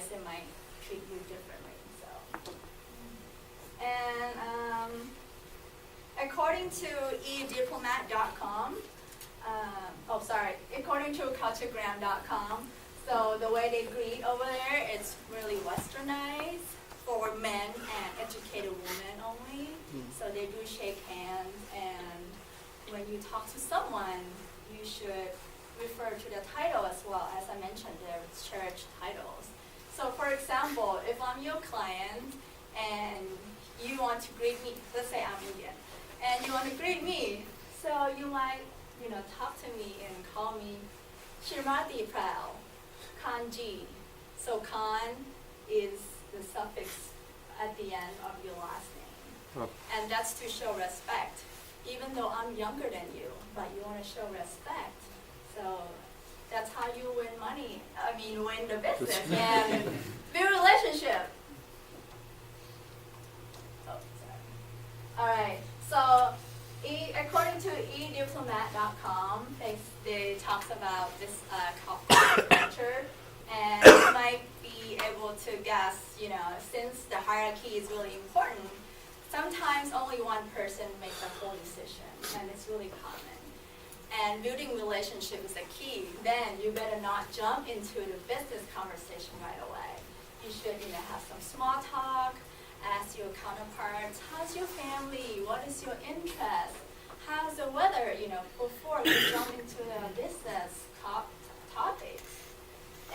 otherwise they might treat you differently. So, and according to ediplomat.com, according to culturegram.com, so the way they greet over there, it's really westernized for men and educated women only. So they do shake hands, and when you talk to someone, you should refer to the title as well. As I mentioned, they're church titles. So for example, if I'm your client and you want to greet me, let's say I'm Indian, and you want to greet me, so you might, talk to me and call me Shrimati Preaw, Kanji. So Khan is the suffix at the end of your last name. And that's to show respect. Even though I'm younger than you, but you want to show respect. So that's how you win money. Win the business and build a relationship. Oh, sorry. All right. So according to ediplomat.com, they talk about this culture, and you might be able to guess, since the hierarchy is really important, sometimes only one person makes the whole decision, and it's really common. And building relationship is the key. Then you better not jump into the business conversation right away. You should, have some small talk, ask your counterparts, how's your family? What is your interest? How's the weather? Before you jump into the business topic.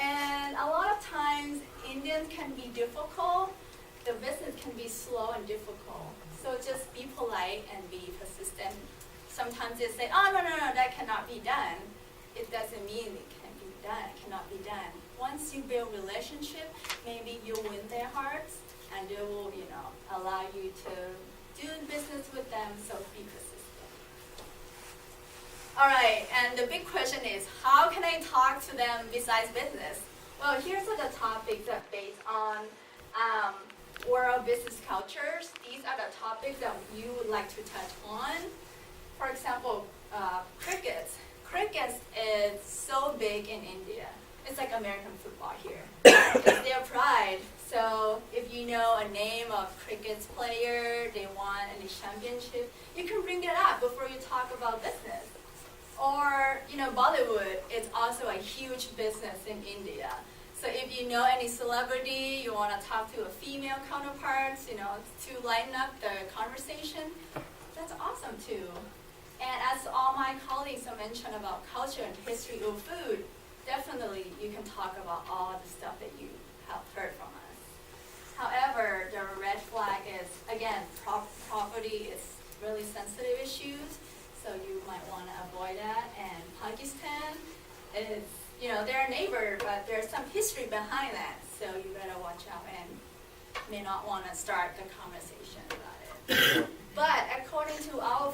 And a lot of times, Indians can be difficult. The business can be slow and difficult. So just be polite and be persistent. Sometimes they say, oh, no, that cannot be done. It doesn't mean it can be done. It cannot be done. Once you build relationship, maybe you'll win their hearts, and they will, allow you to do business with them, so be persistent. All right, and the big question is, how can I talk to them besides business? Well, here's the topics that based on world business cultures. These are the topics that you would like to touch on. For example, cricket. Cricket is so big in India. It's like American football here. It's their pride. So if you know a name of cricket player, they won any championship, you can bring it up before you talk about business. Or, Bollywood is also a huge business in India. So if you know any celebrity, you want to talk to a female counterparts, to lighten up the conversation, that's awesome too. And as all my colleagues have mentioned about culture and history of food, definitely you can talk about all the stuff that you have heard from us. However, the red flag is, again, property is really sensitive issues, so you might want to avoid that. And Pakistan is, they're a neighbor, but there's some history behind that, so you better watch out and may not want to start the conversation about it. But according to our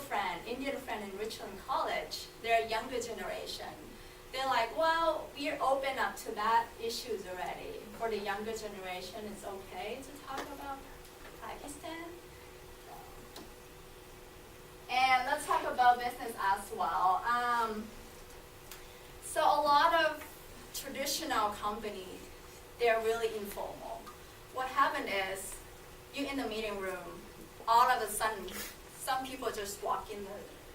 Indian friend in Richland College, they're a younger generation. They're like, well, we're open up to that issues already. For the younger generation, it's okay to talk about Pakistan. And let's talk about business as well. So a lot of traditional companies, they're really informal. What happened is, you're in the meeting room, all of a sudden, some people just walk in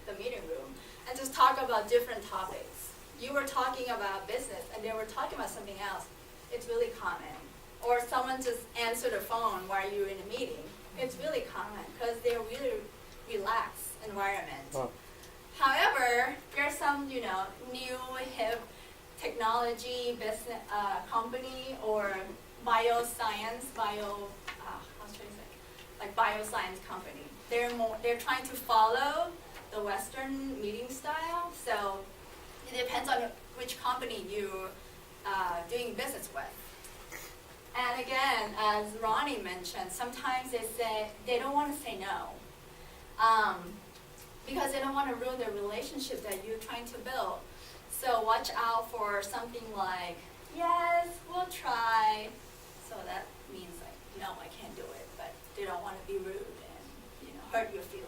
the meeting room and just talk about different topics. You were talking about business, and they were talking about something else. It's really common. Or someone just answered the phone while you're in a meeting. It's really common because they're really relaxed environment. Wow. However, there's some, new hip technology business company or bioscience company. They're trying to follow the Western meeting style. So it depends on which company you're doing business with. And again, as Ronnie mentioned, sometimes they don't want to say no. Because they don't want to ruin the relationship that you're trying to build. So watch out for something like, yes, we'll try. So that means like, no, I can't do it. But they don't want to be rude and hurt your feelings.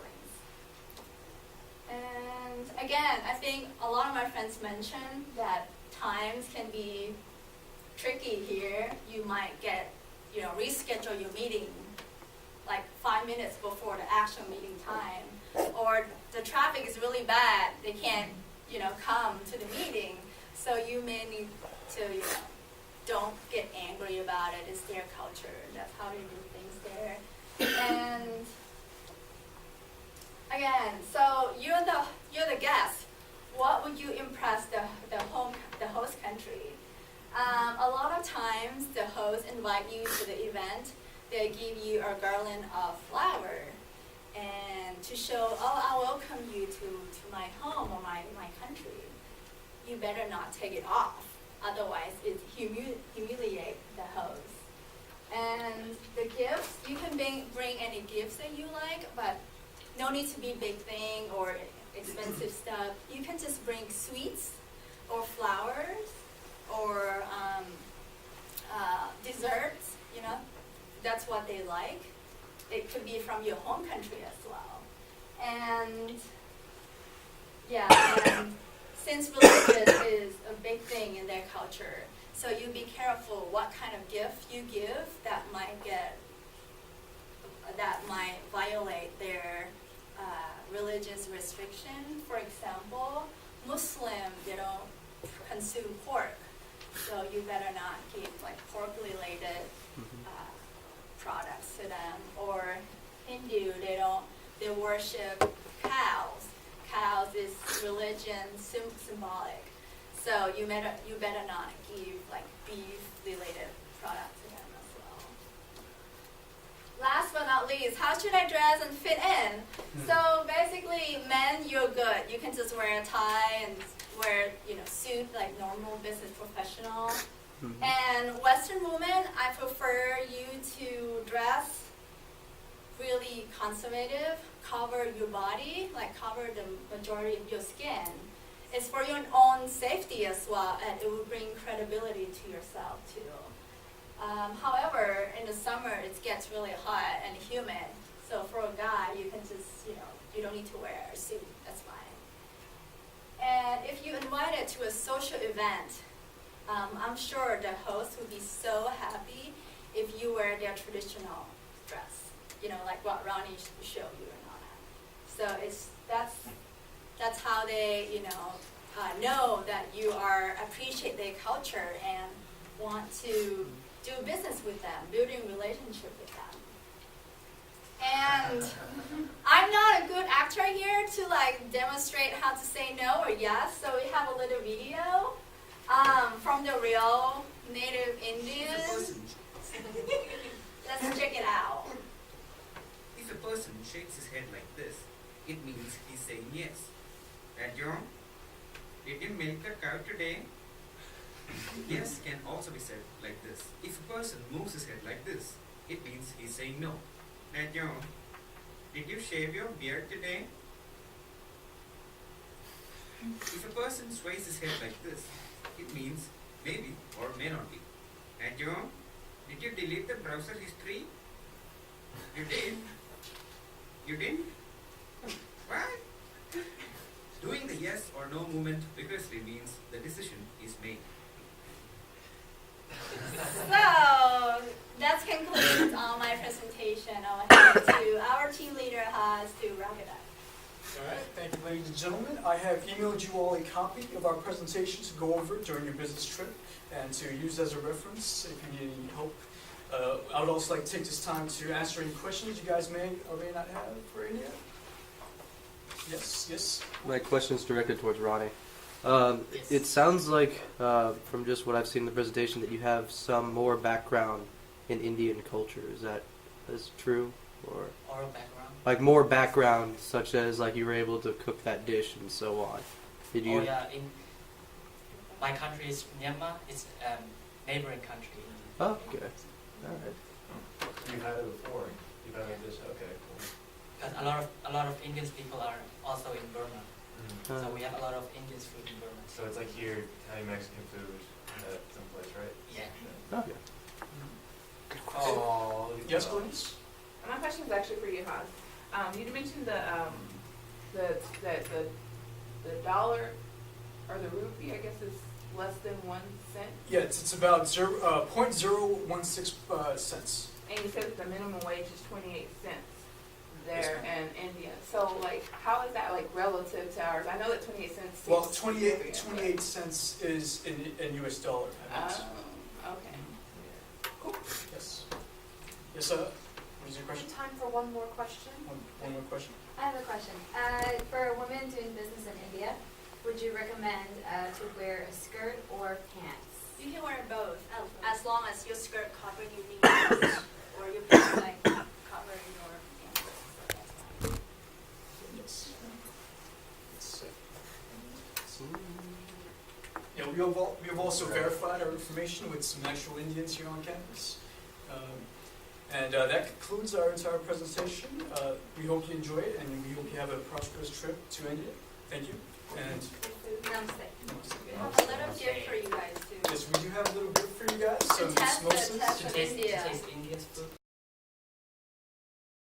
And again, I think a lot of my friends mentioned that times can be tricky here. You might get, reschedule your meeting like 5 minutes before the actual meeting time, or the traffic is really bad. They can't, come to the meeting. So you may need to, don't get angry about it. It's their culture. That's how they do things there. And again, so you're the guest. What would you impress the host country? A lot of times the host invite you to the event. They give you a garland of flower and to show, I welcome you to my home or my country. You better not take it off. Otherwise, it humiliate the host. And the gifts, you can bring any gifts that you like, but no need to be big thing or expensive stuff. You can just bring sweets or flowers or desserts, That's what they like. It could be from your home country as well. And and since religion is a big thing in their culture, so you be careful what kind of gift you give that might violate their religious restriction. For example, Muslim, they don't consume pork, so you better not give like pork-related products to them. Or Hindu, they worship cows. Cows is religion symbolic, so you better not give like beef-related products to them as well. Last but not least, how should I dress and fit in? So basically, men, you're good. You can just wear a tie and wear, suit like normal business professional. And Western women, I prefer you to dress really conservative, cover your body, like cover the majority of your skin. It's for your own safety as well, and it will bring credibility to yourself too. However, in the summer, it gets really hot and humid. So for a guy, you can just, you don't need to wear a suit. That's fine. And if you invited to a social event, I'm sure the host would be so happy if you wear their traditional dress. Like what Ronnie showed you and all that. So that's how they, know that you appreciate their culture and want to do business with them, building relationship with them. And I'm not a good actor here to like demonstrate how to say no or yes. So we have a little video from the real native Indians. Let's check it out. If a person shakes his head like this, it means he's saying yes. That John? Did you milk the cow today? Yes can also be said like this. If a person moves his head like this, it means he's saying no. That John? Did you shave your beard today? If a person sways his head like this, it means maybe or may not be. That John? Did you delete the browser history? You did? You didn't? What? Doing the yes or no movement vigorously means the decision is made. So that concludes my presentation. I'll hand it to our team leader, Haas, to wrap it up. All right, thank you, ladies and gentlemen. I have emailed you all a copy of our presentation to go over during your business trip and to use as a reference if you need any help. I would also like to take this time to answer any questions you guys may or may not have for India. Yes. My question is directed towards Ronnie. It sounds like, from just what I've seen in the presentation, that you have some more background in Indian culture. Is that true? Or background? Like more background, such as like you were able to cook that dish and so on. Did you? Oh yeah, in my country is Myanmar. It's neighboring country. Oh, okay. All right. You've had it before. You've had it this. Okay, cool. Because a lot of Indian people are also in Burma. So we have a lot of Indian food in Burma. So it's like here, Thai Mexican food at some place, right? Yeah. Okay. Oh, yes, please. My question is actually for you, Haas. You mentioned the dollar or the rupee, I guess, is less than 1 cent? Yeah, it's about 0.016 cents. And you said that the minimum wage is 28 cents there in India. So like, how is that like relative to ours? I know that 28 cents. Well, seems 28 significant, cents is in US dollar. but- I meant. Oh, okay. Cool. Yes. Yes, sir. What is your question? Time for one more question. One more question. I have a question. For women doing business in India, would you recommend to wear a skirt or pants? You can wear both, as long as your skirt covering your knees, or your pants like covering your ankles. So that's fine. Yes. Yeah, we have also verified our information with some actual Indians here on campus. And that concludes our entire presentation. We hope you enjoy it, and we hope you have a prosperous trip to India. Thank you. And Namaste. We have a little gift for you guys too. yes, we do have a little bit for you guys. To Some test the mimosas. test To of taste, India. to taste India's food.